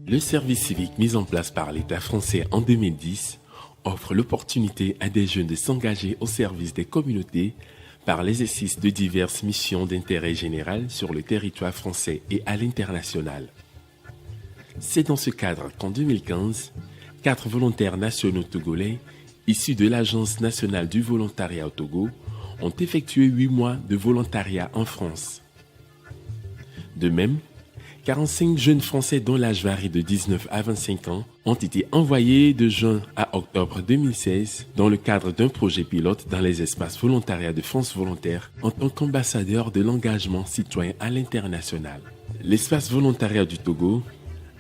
Le service civique mis en place par l'État français en 2010 offre l'opportunité à des jeunes de s'engager au service des communautés par l'exercice de diverses missions d'intérêt général sur le territoire français et à l'international. C'est dans ce cadre qu'en 2015, 4 volontaires nationaux togolais, issus de l'Agence nationale du volontariat au Togo, ont effectué 8 mois de volontariat en France. De même, 45 jeunes Français dont l'âge varie de 19 à 25 ans ont été envoyés de juin à octobre 2016 dans le cadre d'un projet pilote dans les espaces volontariats de France Volontaire en tant qu'ambassadeurs de l'engagement citoyen à l'international. L'espace volontariat du Togo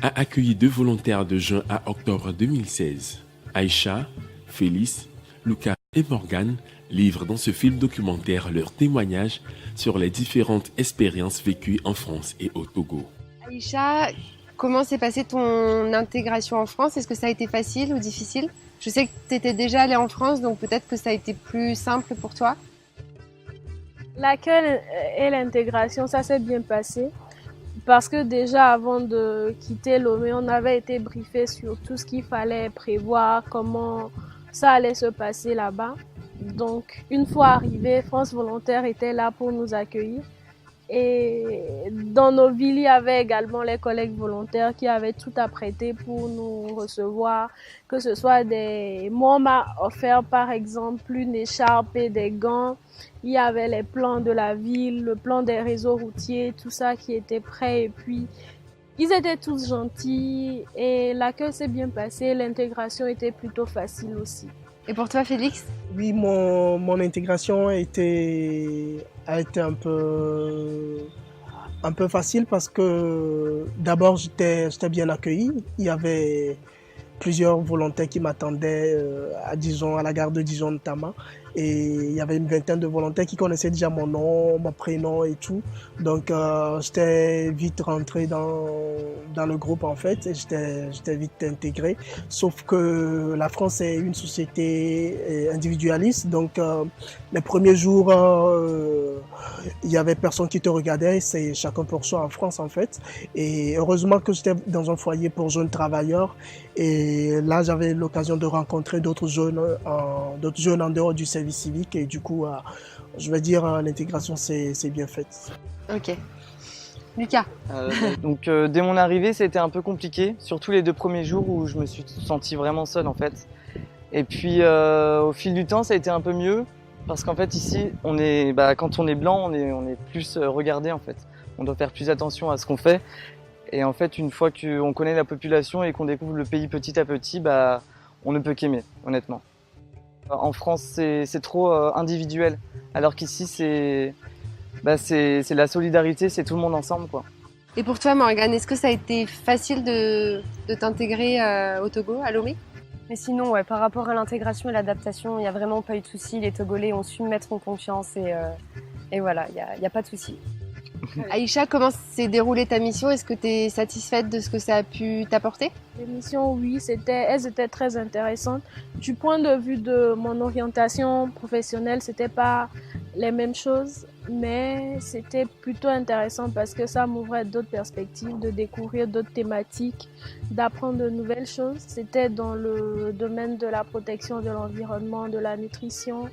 a accueilli 2 volontaires de juin à octobre 2016. Aïcha, Félix, Lucas et Morgane livrent dans ce film documentaire leurs témoignages sur les différentes expériences vécues en France et au Togo. Aïcha, comment s'est passée ton intégration en France? Est-ce que ça a été facile ou difficile? Je sais que tu étais déjà allée en France, donc peut-être que ça a été plus simple pour toi. L'accueil et l'intégration, ça s'est bien passé. Parce que déjà avant de quitter Lomé, on avait été briefé sur tout ce qu'il fallait prévoir, comment ça allait se passer là-bas. Donc une fois arrivé, France Volontaire était là pour nous accueillir. Et dans nos villes, il y avait également les collègues volontaires qui avaient tout apprêté pour nous recevoir, que ce soit des... Moi, on m'a offert par exemple une écharpe et des gants. Il y avait les plans de la ville, le plan des réseaux routiers, tout ça qui était prêt. Et puis, ils étaient tous gentils et l'accueil s'est bien passé. L'intégration était plutôt facile aussi. Et pour toi, Félix? Oui, mon intégration a été un peu facile parce que d'abord j'étais bien accueilli. Il y avait plusieurs volontaires qui m'attendaient à Dijon, à la gare de Dijon notamment. Et il y avait une vingtaine de volontaires qui connaissaient déjà mon nom, mon prénom et tout. Donc j'étais vite rentré dans le groupe en fait et j'étais vite intégré. Sauf que la France est une société individualiste. Donc les premiers jours, il y avait personne qui te regardait. C'est chacun pour soi en France en fait. Et heureusement que j'étais dans un foyer pour jeunes travailleurs. Et là, j'avais l'occasion de rencontrer d'autres jeunes en dehors du service civique. Et du coup, je vais dire, l'intégration c'est bien faite. Ok. Lucas. Donc, dès mon arrivée, c'était un peu compliqué, surtout les 2 premiers jours où je me suis senti vraiment seul en fait. Et puis, au fil du temps, ça a été un peu mieux parce qu'en fait, ici, quand on est blanc, on est plus regardé en fait. On doit faire plus attention à ce qu'on fait. Et en fait, une fois qu'on connaît la population et qu'on découvre le pays petit à petit, on ne peut qu'aimer, honnêtement. En France, c'est trop individuel, alors qu'ici, c'est la solidarité, c'est tout le monde ensemble, quoi. Et pour toi, Morgane, est-ce que ça a été facile de t'intégrer au Togo, à Lomé? Mais sinon, ouais, par rapport à l'intégration et l'adaptation, il n'y a vraiment pas eu de souci. Les Togolais ont su me mettre en confiance et voilà, il n'y a pas de souci. Aïcha, comment s'est déroulée ta mission? Est-ce que tu es satisfaite de ce que ça a pu t'apporter? Les missions, oui, elles étaient très intéressantes. Du point de vue de mon orientation professionnelle, c'était pas les mêmes choses, mais c'était plutôt intéressant parce que ça m'ouvrait d'autres perspectives, de découvrir d'autres thématiques, d'apprendre de nouvelles choses. C'était dans le domaine de la protection de l'environnement, de la nutrition.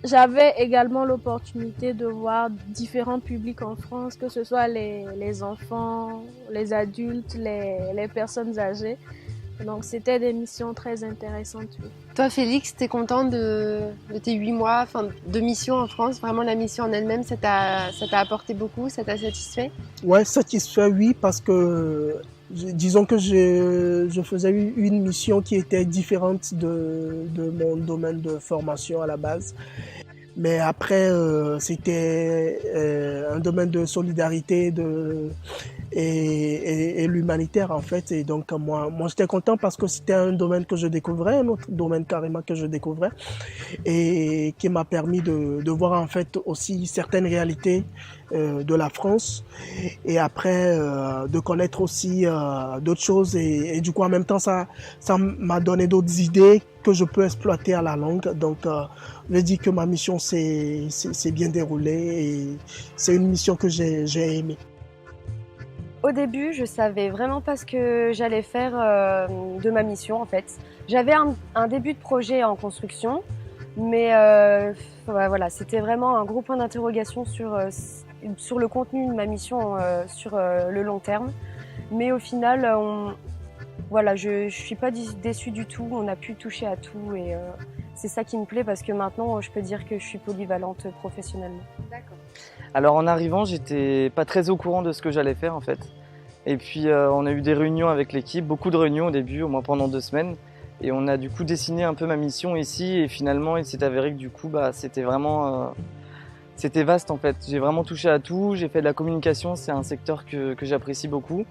J'avais également l'opportunité de voir différents publics en France, que ce soit les enfants, les adultes, les personnes âgées. Donc c'était des missions très intéressantes. Oui. Toi, Félix, t'es content de tes 8 mois de mission en France? Vraiment, la mission en elle-même, ça t'a apporté beaucoup? Ça t'a satisfait? Ouais, satisfait, oui, parce que disons que je faisais une mission qui était différente de mon domaine de formation à la base. Mais après, c'était un domaine de solidarité et l'humanitaire en fait. Et donc moi j'étais content parce que c'était un domaine que je découvrais, un autre domaine carrément que je découvrais et qui m'a permis de voir en fait aussi certaines réalités de la France et après de connaître aussi d'autres choses et du coup en même temps ça m'a donné d'autres idées que je peux exploiter à la longue. Donc je dis que ma mission s'est bien déroulée et c'est une mission que j'ai aimée. Au début, je savais vraiment pas ce que j'allais faire de ma mission en fait. J'avais un début de projet en construction, mais voilà, c'était vraiment un gros point d'interrogation sur le contenu de ma mission sur le long terme. Mais au final, voilà, je suis pas déçue du tout. On a pu toucher à tout et c'est ça qui me plaît parce que maintenant, je peux dire que je suis polyvalente professionnellement. D'accord. Alors en arrivant, j'étais pas très au courant de ce que j'allais faire en fait. Et puis on a eu des réunions avec l'équipe, beaucoup de réunions au début, au moins pendant 2 semaines. Et on a du coup dessiné un peu ma mission ici et finalement il s'est avéré que du coup c'était vraiment c'était vaste en fait. J'ai vraiment touché à tout, j'ai fait de la communication, c'est un secteur que j'apprécie beaucoup.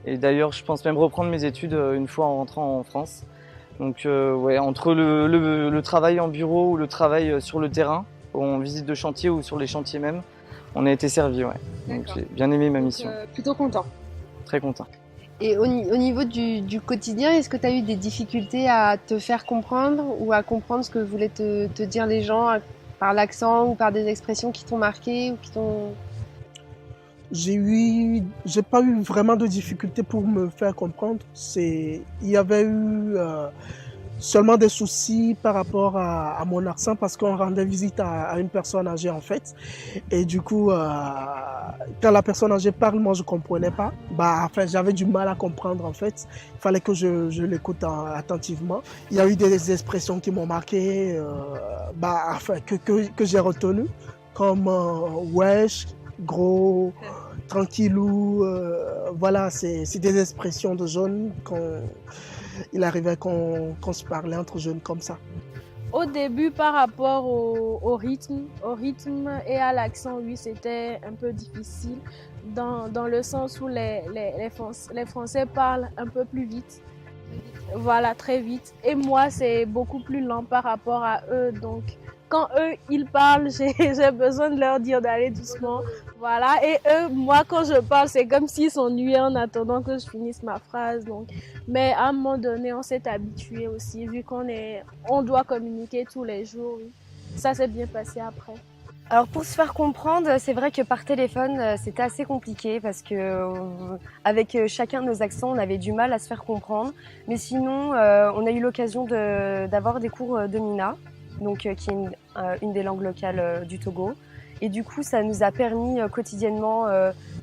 Et d'ailleurs je pense même reprendre mes études une fois en rentrant en France. Donc ouais, entre le travail en bureau ou le travail sur le terrain, en visite de chantier ou sur les chantiers même, on a été servi, ouais. Donc j'ai bien aimé ma mission. Plutôt content. Très content. Et au niveau du quotidien, est-ce que tu as eu des difficultés à te faire comprendre ou à comprendre ce que voulaient te dire les gens par l'accent ou par des expressions qui t'ont marqué ou qui t'ont... J'ai pas eu vraiment de difficultés pour me faire comprendre. Il y avait eu seulement des soucis par rapport à mon accent parce qu'on rendait visite à une personne âgée en fait. Et du coup, quand la personne âgée parle, moi je comprenais pas. Enfin, j'avais du mal à comprendre en fait. Il fallait que je l'écoute attentivement. Il y a eu des expressions qui m'ont marqué, enfin, que j'ai retenues, comme wesh, gros, tranquillou. Voilà, c'est des expressions de jeunes il arrivait qu'on se parlait entre jeunes comme ça. Au début, par rapport au rythme et à l'accent, oui, c'était un peu difficile dans le sens où les Français parlent un peu plus vite. Voilà, très vite. Et moi, c'est beaucoup plus lent par rapport à eux. Donc, quand eux, ils parlent, j'ai besoin de leur dire d'aller doucement. Voilà. Et eux, moi, quand je parle, c'est comme s'ils s'ennuyaient en attendant que je finisse ma phrase. Donc, mais à un moment donné, on s'est habitué aussi, vu on doit communiquer tous les jours. Oui. Ça s'est bien passé après. Alors pour se faire comprendre, c'est vrai que par téléphone, c'était assez compliqué parce que avec chacun de nos accents, on avait du mal à se faire comprendre. Mais sinon, on a eu l'occasion d'avoir des cours de Mina, donc qui est une des langues locales du Togo. Et du coup, ça nous a permis quotidiennement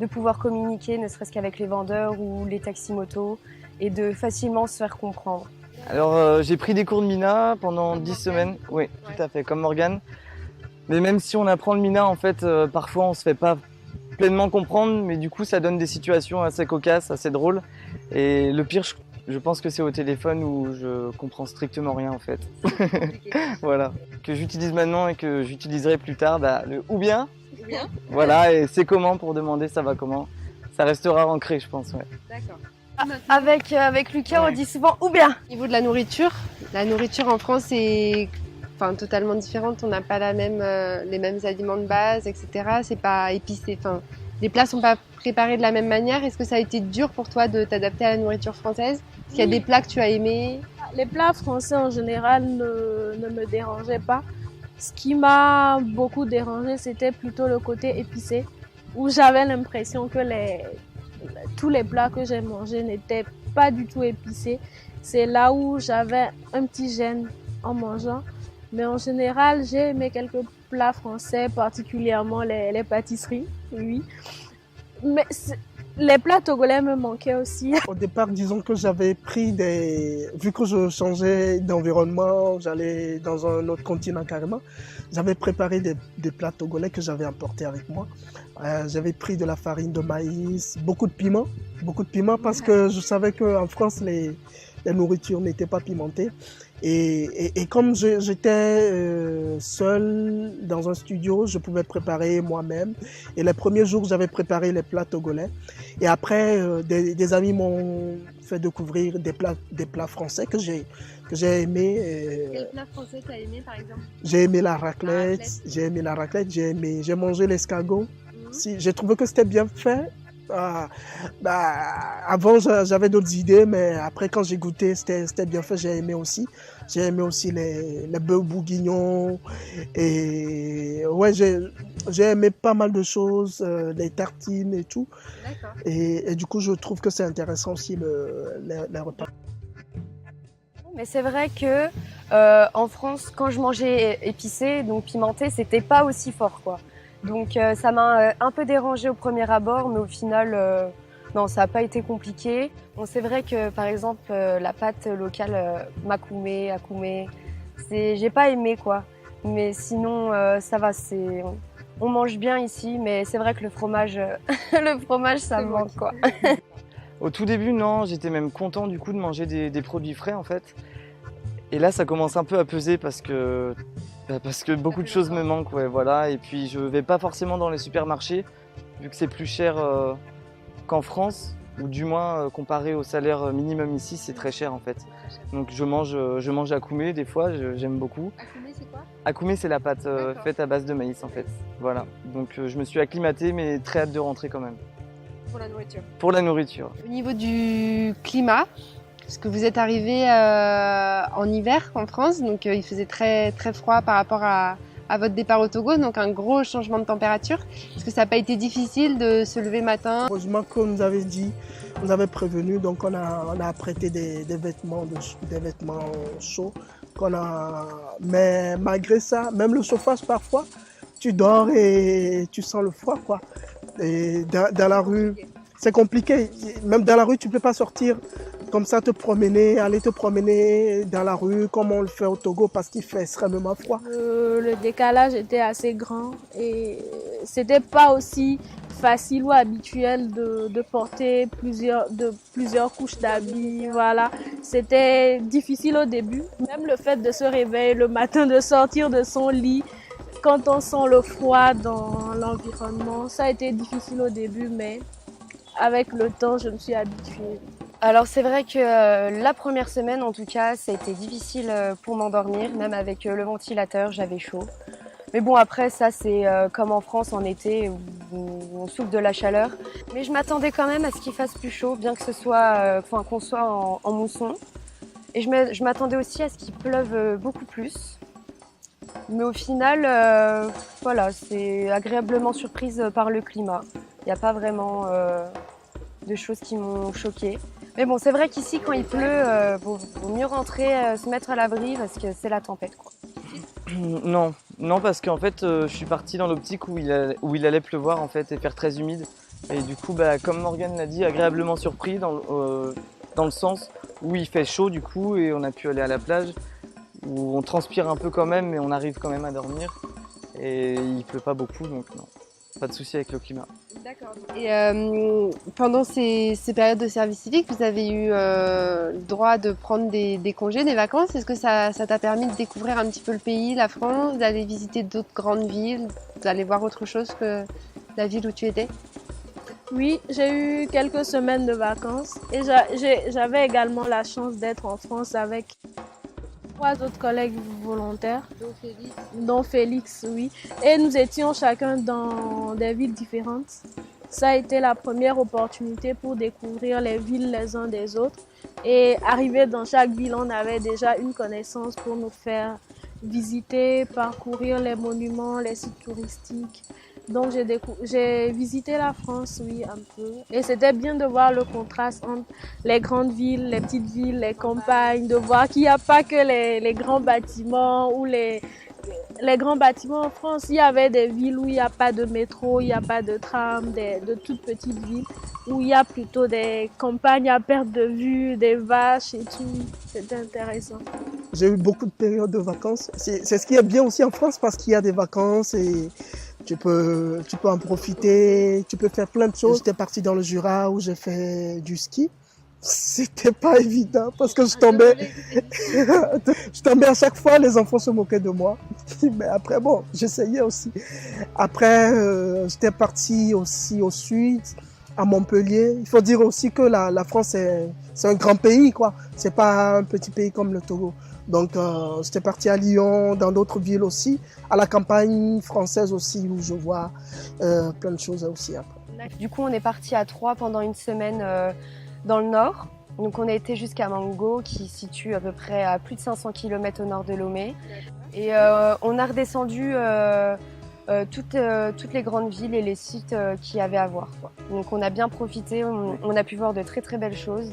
de pouvoir communiquer, ne serait-ce qu'avec les vendeurs ou les taxis-motos, et de facilement se faire comprendre. Alors j'ai pris des cours de Mina pendant 10 semaines, oui, tout à fait, comme Morgane. Mais même si on apprend le Mina, en fait, parfois on se fait pas pleinement comprendre, mais du coup ça donne des situations assez cocasses, assez drôles. Et le pire, je pense que c'est au téléphone où je comprends strictement rien en fait. Voilà, que j'utilise maintenant et que j'utiliserai plus tard, le ou bien. Voilà, et c'est comment pour demander ça va comment. Ça restera ancré, je pense, ouais. D'accord. Avec Lucas, on dit souvent ou bien. Au niveau de la nourriture en France est totalement différente. On n'a pas les mêmes aliments de base, etc. C'est pas épicé. Enfin, les plats sont pas préparés de la même manière. Est-ce que ça a été dur pour toi de t'adapter à la nourriture française? Est-ce qu'il y a des plats que tu as aimés? Les plats français en général ne me dérangeaient pas. Ce qui m'a beaucoup dérangé, c'était plutôt le côté épicé, où j'avais l'impression que tous les plats que j'ai mangés n'étaient pas du tout épicés. C'est là où j'avais un petit gêne en mangeant. Mais en général, j'ai aimé quelques plats français, particulièrement les pâtisseries, oui. Mais les plats togolais me manquaient aussi. Au départ, disons que j'avais pris vu que je changeais d'environnement, j'allais dans un autre continent carrément, j'avais préparé des plats togolais que j'avais emportés avec moi. J'avais pris de la farine de maïs, beaucoup de piment parce que je savais qu'en France, les nourritures n'étaient pas pimentées. Et comme j'étais seul dans un studio, je pouvais préparer moi-même. Et les premiers jours, j'avais préparé les plats togolais. Et après, des amis m'ont fait découvrir des plats français que j'ai aimés. Quel plat français t'as aimé, par exemple? J'ai aimé la raclette. J'ai mangé l'escargot. Si, j'ai trouvé que c'était bien fait. Ah, bah, avant, j'avais d'autres idées, mais après, quand j'ai goûté, c'était bien fait. J'ai aimé aussi. J'ai aimé aussi les bœufs bourguignons. Et ouais, j'ai aimé pas mal de choses, les tartines et tout. D'accord. Et du coup, je trouve que c'est intéressant aussi les repas. Mais c'est vrai que en France, quand je mangeais épicé, donc pimenté, c'était pas aussi fort, quoi. Donc ça m'a un peu dérangé au premier abord, mais au final, non, ça n'a pas été compliqué. Bon, c'est vrai que par exemple la pâte locale makoumé, akoumé, j'ai pas aimé, quoi. Mais sinon, ça va, on mange bien ici, mais c'est vrai que le fromage, le fromage, ça me manque, quoi. Au tout début, non, j'étais même content du coup de manger des produits frais en fait. Et là, ça commence un peu à peser parce que beaucoup de choses me manquent, ouais, voilà. Et puis, je vais pas forcément dans les supermarchés, vu que c'est plus cher qu'en France, ou du moins comparé au salaire minimum ici, c'est très cher en fait. Donc, je mange akoumé des fois, j'aime beaucoup. Akoumé, c'est quoi? Akoumé, c'est la pâte faite à base de maïs en fait. Voilà. Donc, je me suis acclimaté, mais très hâte de rentrer quand même. Pour la nourriture. Pour la nourriture. Au niveau du climat, parce que vous êtes arrivé en hiver en France, donc il faisait très, très froid par rapport à votre départ au Togo, donc un gros changement de température. Est-ce que ça n'a pas été difficile de se lever matin? Heureusement qu'on nous avait dit, on nous avait prévenu, donc on a prêté des vêtements chauds. Mais malgré ça, même le chauffage parfois, tu dors et tu sens le froid, quoi. Et dans la rue, c'est compliqué. Même dans la rue, tu ne peux pas sortir comme ça, aller te promener dans la rue comme on le fait au Togo parce qu'il fait extrêmement froid. Le décalage était assez grand et c'était pas aussi facile ou habituel de porter plusieurs couches d'habits. Voilà. C'était difficile au début. Même le fait de se réveiller le matin, de sortir de son lit, quand on sent le froid dans l'environnement, ça a été difficile au début, mais avec le temps, je me suis habituée. Alors c'est vrai que la première semaine, en tout cas, ça a été difficile pour m'endormir, même avec le ventilateur, j'avais chaud. Mais bon, après, ça c'est comme en France en été où on souffre de la chaleur. Mais je m'attendais quand même à ce qu'il fasse plus chaud, bien que ce soit, qu'on soit en mousson. Et je m'attendais aussi à ce qu'il pleuve beaucoup plus. Mais au final, voilà, c'est agréablement surprise par le climat. Il n'y a pas vraiment de choses qui m'ont choquée. Mais bon, c'est vrai qu'ici, quand il pleut, vaut mieux rentrer, se mettre à l'abri parce que c'est la tempête, quoi. Non, parce qu'en fait, je suis parti dans l'optique où il allait pleuvoir en fait et faire très humide. Et du coup, comme Morgane l'a dit, agréablement surpris dans le sens où il fait chaud du coup et on a pu aller à la plage où on transpire un peu quand même, mais on arrive quand même à dormir. Et il pleut pas beaucoup, donc non, pas de souci avec le climat. D'accord. Et pendant ces périodes de service civique, vous avez eu le droit de prendre des congés, des vacances. Est-ce que ça t'a permis de découvrir un petit peu le pays, la France, d'aller visiter d'autres grandes villes, d'aller voir autre chose que la ville où tu étais? Oui, j'ai eu quelques semaines de vacances et j'avais également la chance d'être en France avec 3 autres collègues volontaires, dont Félix, oui. Et nous étions chacun dans des villes différentes. Ça a été la première opportunité pour découvrir les villes les uns des autres. Et arrivé dans chaque ville, on avait déjà une connaissance pour nous faire visiter, parcourir les monuments, les sites touristiques. Donc j'ai visité la France, oui, un peu. Et c'était bien de voir le contraste entre les grandes villes, les petites villes, les campagnes, de voir qu'il n'y a pas que les grands bâtiments ou les grands bâtiments en France. Il y avait des villes où il n'y a pas de métro, il n'y a pas de tram, de toutes petites villes où il y a plutôt des campagnes à perte de vue, des vaches et tout. C'était intéressant. J'ai eu beaucoup de périodes de vacances. C'est ce qui est bien aussi en France parce qu'il y a des vacances et tu peux en profiter, tu peux faire plein de choses. J'étais parti dans le Jura où j'ai fait du ski. C'était pas évident parce que je tombais à chaque fois, les enfants se moquaient de moi. Mais après, bon, j'essayais aussi. Après, j'étais parti aussi au sud, à Montpellier. Il faut dire aussi que la France, c'est un grand pays, quoi. C'est pas un petit pays comme le Togo. Donc, j'étais parti à Lyon, dans d'autres villes aussi, à la campagne française aussi, où je vois plein de choses aussi après. Du coup, on est parti à 3 pendant une semaine dans le nord. Donc on a été jusqu'à Mango, qui se situe à peu près à plus de 500 km au nord de Lomé. Et on a redescendu toutes les grandes villes et les sites qu'il y avait à voir, quoi. Donc on a bien profité, on a pu voir de très très belles choses.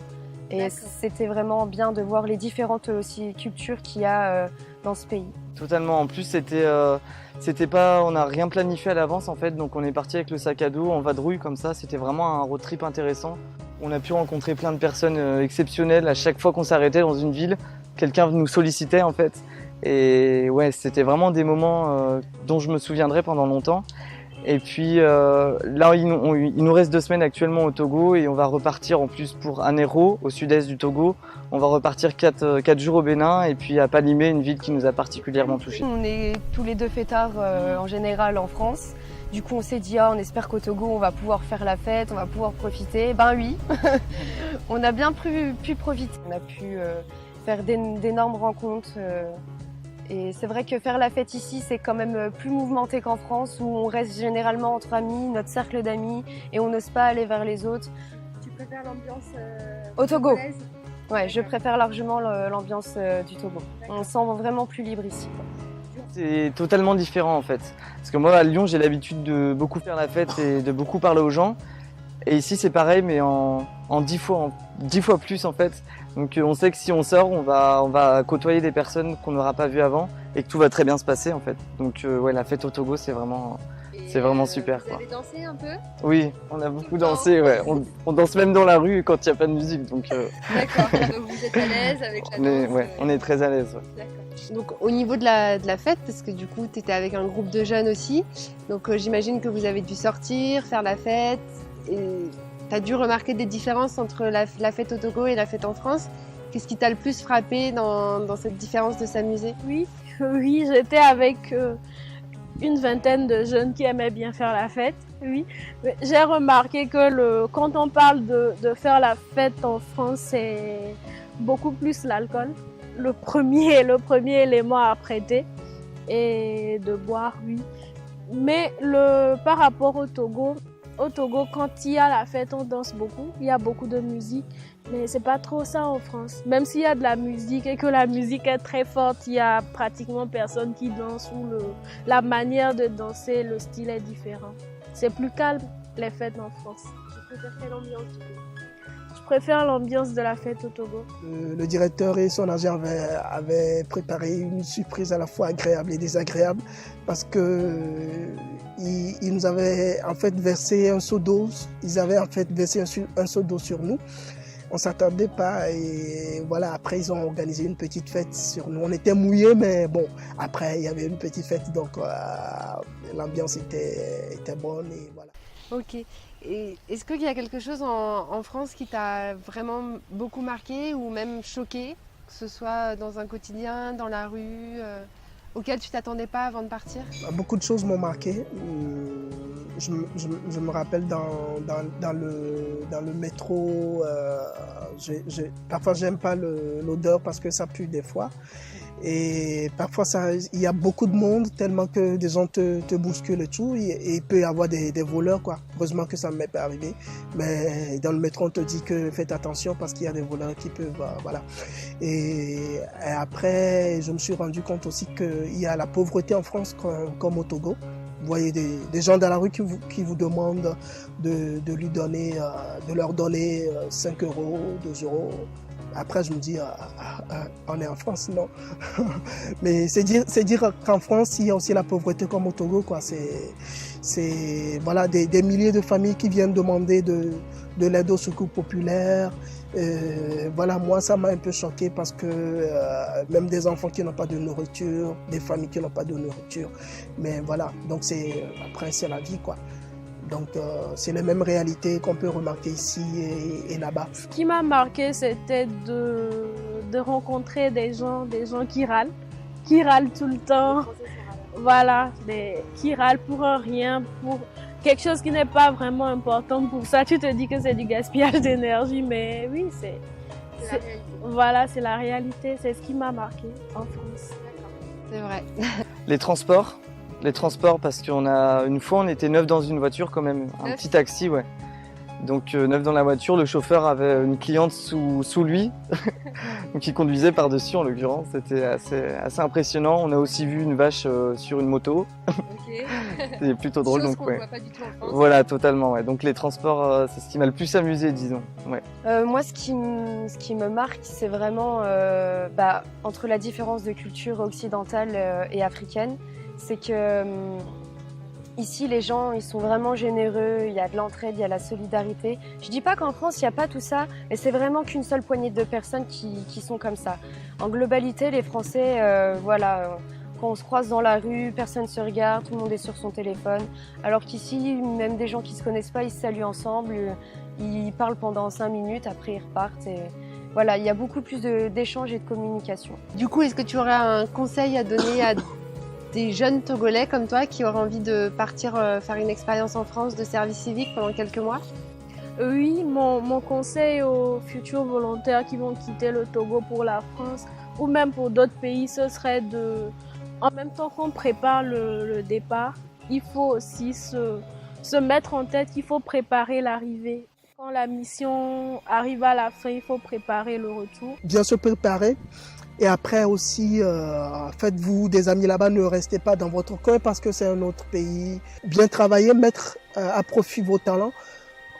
Et c'était vraiment bien de voir les différentes aussi cultures qu'il y a dans ce pays. Totalement. En plus, c'était pas, on n'a rien planifié à l'avance en fait. Donc on est parti avec le sac à dos en vadrouille comme ça. C'était vraiment un road trip intéressant. On a pu rencontrer plein de personnes exceptionnelles. À chaque fois qu'on s'arrêtait dans une ville, quelqu'un nous sollicitait en fait. Et ouais, c'était vraiment des moments dont je me souviendrai pendant longtemps. Et puis là, il nous reste 2 semaines actuellement au Togo et on va repartir en plus pour Anéro, au sud-est du Togo. On va repartir 4 jours au Bénin et puis à Palimé, une ville qui nous a particulièrement touchés. On est tous les deux fêtards en général en France. Du coup, on s'est dit, on espère qu'au Togo, on va pouvoir faire la fête, on va pouvoir profiter. Ben oui, on a bien pu profiter. On a pu faire d'énormes rencontres. Et c'est vrai que faire la fête ici, c'est quand même plus mouvementé qu'en France, où on reste généralement entre amis, notre cercle d'amis, et on n'ose pas aller vers les autres. Tu préfères l'ambiance au Togo? Ouais, je préfère largement l'ambiance du Togo. On se sent vraiment plus libre ici, quoi. C'est totalement différent en fait. Parce que moi à Lyon, j'ai l'habitude de beaucoup faire la fête et de beaucoup parler aux gens. Et ici c'est pareil, mais en 10 fois plus en fait. Donc on sait que si on sort, on va côtoyer des personnes qu'on n'aura pas vues avant et que tout va très bien se passer en fait. Donc ouais, la fête au Togo, c'est vraiment super. Vous avez dansé un peu? Oui, on a beaucoup dansé, ouais. On danse même dans la rue quand il n'y a pas de musique. Donc, D'accord, donc vous êtes à l'aise avec la danse? Ouais, on est très à l'aise. Ouais. D'accord. Donc au niveau de la fête, parce que du coup tu étais avec un groupe de jeunes aussi, donc j'imagine que vous avez dû sortir, faire la fête, et tu as dû remarquer des différences entre la fête au Togo et la fête en France. Qu'est-ce qui t'a le plus frappé dans cette différence de s'amuser? Oui, j'étais avec une vingtaine de jeunes qui aimaient bien faire la fête. Oui, j'ai remarqué que quand on parle de faire la fête en France, c'est beaucoup plus l'alcool. Le premier élément à prêter et de boire, oui. Mais par rapport au Togo, quand il y a la fête, on danse beaucoup. Il y a beaucoup de musique, mais c'est pas trop ça en France. Même s'il y a de la musique et que la musique est très forte, il y a pratiquement personne qui danse ou la manière de danser, le style est différent. C'est plus calme les fêtes en France. Tu préfères quelle ambiance du coup? Je préfère l'ambiance de la fête au Togo. Le directeur et son agent avaient préparé une surprise à la fois agréable et désagréable parce que ils nous avaient en fait versé un seau d'eau. Ils avaient en fait versé un seau d'eau sur nous. On s'attendait pas et voilà, après ils ont organisé une petite fête sur nous. On était mouillés mais bon, après il y avait une petite fête donc l'ambiance était bonne et voilà. Ok. Et est-ce qu'il y a quelque chose en France qui t'a vraiment beaucoup marqué ou même choqué, que ce soit dans un quotidien, dans la rue, auquel tu t'attendais pas avant de partir? Beaucoup de choses m'ont marqué. Je me rappelle dans le métro, parfois j'aime pas l'odeur parce que ça pue des fois. Et parfois, il y a beaucoup de monde, tellement que des gens te bousculent et tout. Et il peut y avoir des voleurs, quoi. Heureusement que ça ne m'est pas arrivé. Mais dans le métro, on te dit que faites attention parce qu'il y a des voleurs qui peuvent... voilà. Et après, je me suis rendu compte aussi qu'il y a la pauvreté en France comme au Togo. Vous voyez des gens dans la rue qui vous demandent de leur donner 5 €, 2 €. Après, je me dis, on est en France, non. Mais c'est dire qu'en France, il y a aussi la pauvreté comme au Togo, quoi. C'est voilà, des milliers de familles qui viennent demander de l'aide au secours populaire. Voilà, moi, ça m'a un peu choqué parce que même des enfants qui n'ont pas de nourriture, des familles qui n'ont pas de nourriture. Mais voilà, donc après, c'est la vie, quoi. Donc, c'est les mêmes réalités qu'on peut remarquer ici et là-bas. Ce qui m'a marqué, c'était de rencontrer des gens qui râlent tout le temps. Voilà, qui râlent pour un rien, pour quelque chose qui n'est pas vraiment important. Pour ça, tu te dis que c'est du gaspillage d'énergie, mais oui, c'est la réalité. C'est ce qui m'a marqué en France. C'est vrai. Les transports, Les transports, parce une fois on était 9 dans une voiture quand même, un petit taxi, ouais. Donc 9 dans la voiture, le chauffeur avait une cliente sous lui, donc il conduisait par-dessus en l'occurrence, c'était assez impressionnant. On a aussi vu une vache sur une moto, c'était plutôt drôle. Chose donc qu'on ouais. voit pas du tout en France. Voilà, totalement, ouais. Donc les transports, c'est ce qui m'a le plus amusé, disons. Ouais. Moi, ce qui me marque, c'est vraiment entre la différence de culture occidentale et africaine, c'est que ici, les gens, ils sont vraiment généreux, il y a de l'entraide, il y a la solidarité. Je dis pas qu'en France, il n'y a pas tout ça, mais c'est vraiment qu'une seule poignée de personnes qui sont comme ça. En globalité, les Français, quand on se croise dans la rue, personne ne se regarde, tout le monde est sur son téléphone. Alors qu'ici, même des gens qui ne se connaissent pas, ils se saluent ensemble, ils parlent pendant 5 minutes, après ils repartent. Et voilà, il y a beaucoup plus d'échanges et de communication. Du coup, est-ce que tu aurais un conseil à donner à des jeunes Togolais comme toi qui auraient envie de partir faire une expérience en France de service civique pendant quelques mois? Oui, mon conseil aux futurs volontaires qui vont quitter le Togo pour la France ou même pour d'autres pays, ce serait en même temps qu'on prépare le départ, il faut aussi se mettre en tête qu'il faut préparer l'arrivée. Quand la mission arrive à la fin, il faut préparer le retour. Bien se préparer. Et après aussi, faites-vous des amis là-bas, ne restez pas dans votre coin parce que c'est un autre pays. Bien travailler, mettre à profit vos talents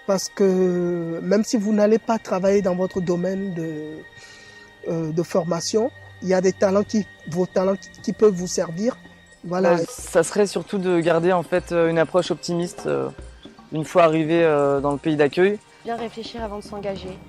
parce que même si vous n'allez pas travailler dans votre domaine de formation, il y a vos talents qui peuvent vous servir. Voilà. Ça serait surtout de garder en fait une approche optimiste une fois arrivé dans le pays d'accueil. Bien réfléchir avant de s'engager.